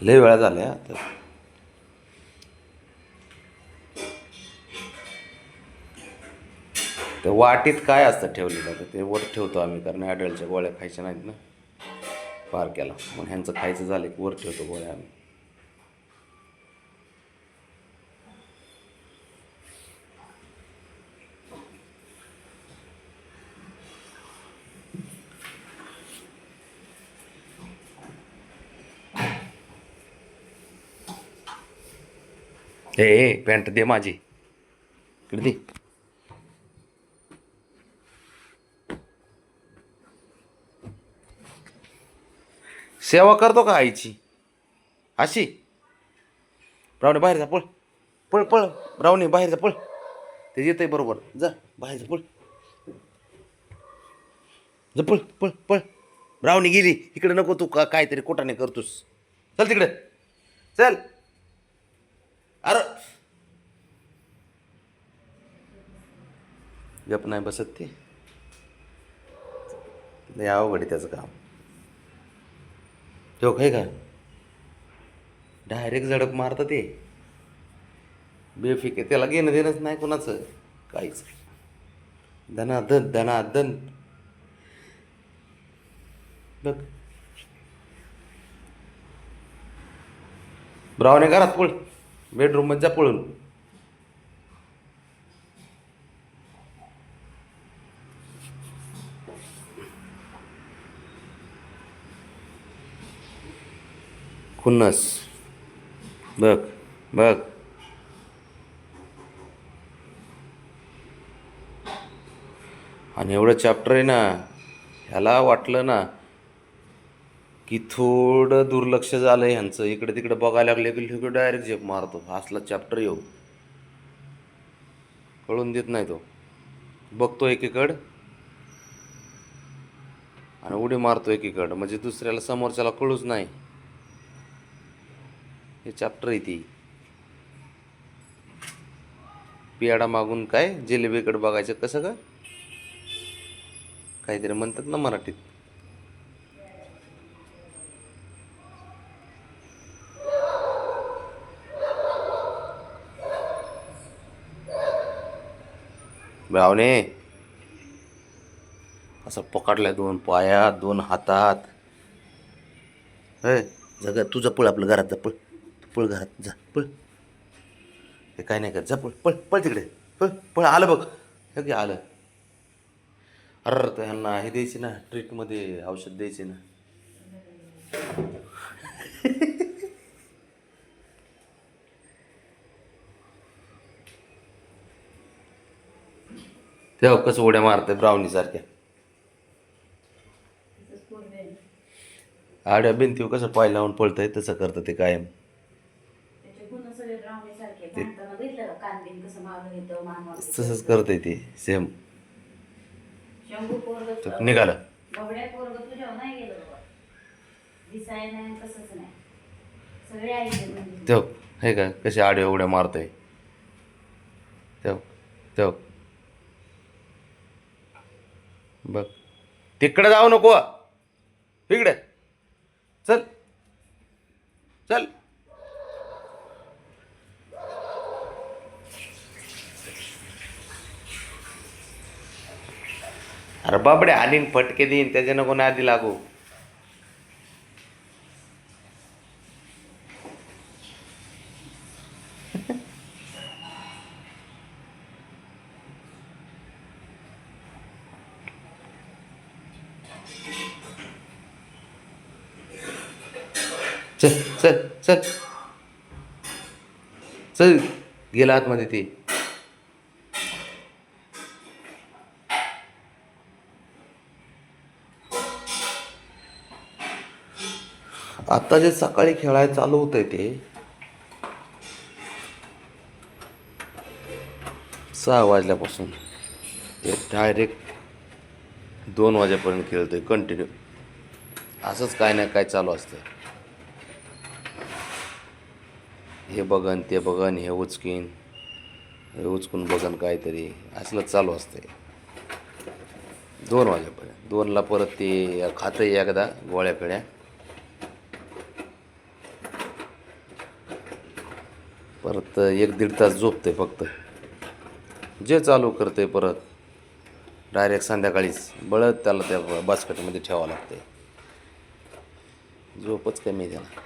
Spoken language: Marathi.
लय वेळा झाल्या आता. ते वाटीत काय असतं ठेवलेलं तर ते वर ठेवतो आम्ही, कारण ॲडल्टच्या गोळ्या खायच्या नाहीत ना बारक्याला. मग ह्यांचं खायचं झालं की वर ठेवतो गोळ्या आम्ही. ए पॅन्ट दे माझी, इकडे दे. सेवा करतो का आईची अशी? ब्रावणी बाहेर जा, पळ पळ पळ. ब्रावणी बाहेर जा, पळ. ते येतंय बरोबर, जा बाहेर जा, पळ जा, पळ पळ पळ. ब्रावणी गेली इकडे, नको तू काहीतरी कोटाने करतोस. चल तिकडे, चल. अरे गप नाही बसत ते, लय अवघड आहे त्याचं काम. तो काय का डायरेक्ट झडक मारतं ते, बेफिक आहे, त्याला घेणं देणंच नाही कोणाचं काहीच. धनाधन धनाधन बघ. ब्रावणे घरात पळ, बेडरूम मध्ये जा पळून. खुन्नस बघ बघ. आणि एवढं चॅप्टर आहे ना, ह्याला वाटलं ना की थोडं दुर्लक्ष झालं ह्यांचं, इकडे तिकडे बघायला लागले की डायरेक्ट झेप मारतो. असला चॅप्टर येऊ कळून देत नाही तो, बघतो एकीकड आणि उडी मारतो एकीकड, म्हणजे दुसऱ्याला समोरच्याला कळूच नाही. हे चॅप्टर आहे ती. पियाडा मागून काय जिलेबीकडे बघायचं कसं का, काहीतरी म्हणतात ना मराठीत. भावने असं पकडलाय, दोन पायात दोन हातात. जग तुझं पळ, आपलं घरात जा, पळ पळ, घरात जा पळ. हे काय नाही करत, जा पळ पळ पळ तिकडे, पळ पळ. आलं बघ, हे की आलं. अरे तर ह्यांना हे द्यायचे ना, ट्रीटमध्ये औषध द्यायचे ना. तेव्हा कसं उड्या मारतंय ब्राउनी सारख्या. आड्या भिंतीवर कसं पाय लावून पळतंय तसं करतं ते कायम. तसंच करतंय ते सेम. निघालं तेव्हा हे का कसे आड्या उड्या मारतोय. तेव्हा तेव्हा बघ, तिकडे जाऊ नको, इकडे चल चल. अरे बाबडे आलीन फटके देईन, त्याच्या नको ना आधी लागू. चल चल चल चल, गेला आतमध्ये ते. आता जे सकाळी खेळायला चालू होतंय ते 6 वाजल्यापासून ते डायरेक्ट 2 वाजेपर्यंत खेळतोय कंटिन्यू. असंच काय ना काय चालू असतं. हे बघन ते बघन, हे उचकीन हे उचकून बघन, काहीतरी असलं चालू असतंय 2 वाजेपर्यंत. 2ला परत ते खातं एकदा गोळ्या पिळ्या. परत 1-1.5 तास झोपते फक्त. जे चालू करते परत डायरेक्ट संध्याकाळीच बळत त्याला त्या बास्केटमध्ये ठेवावं लागते. झोपच कमी आहे त्याला.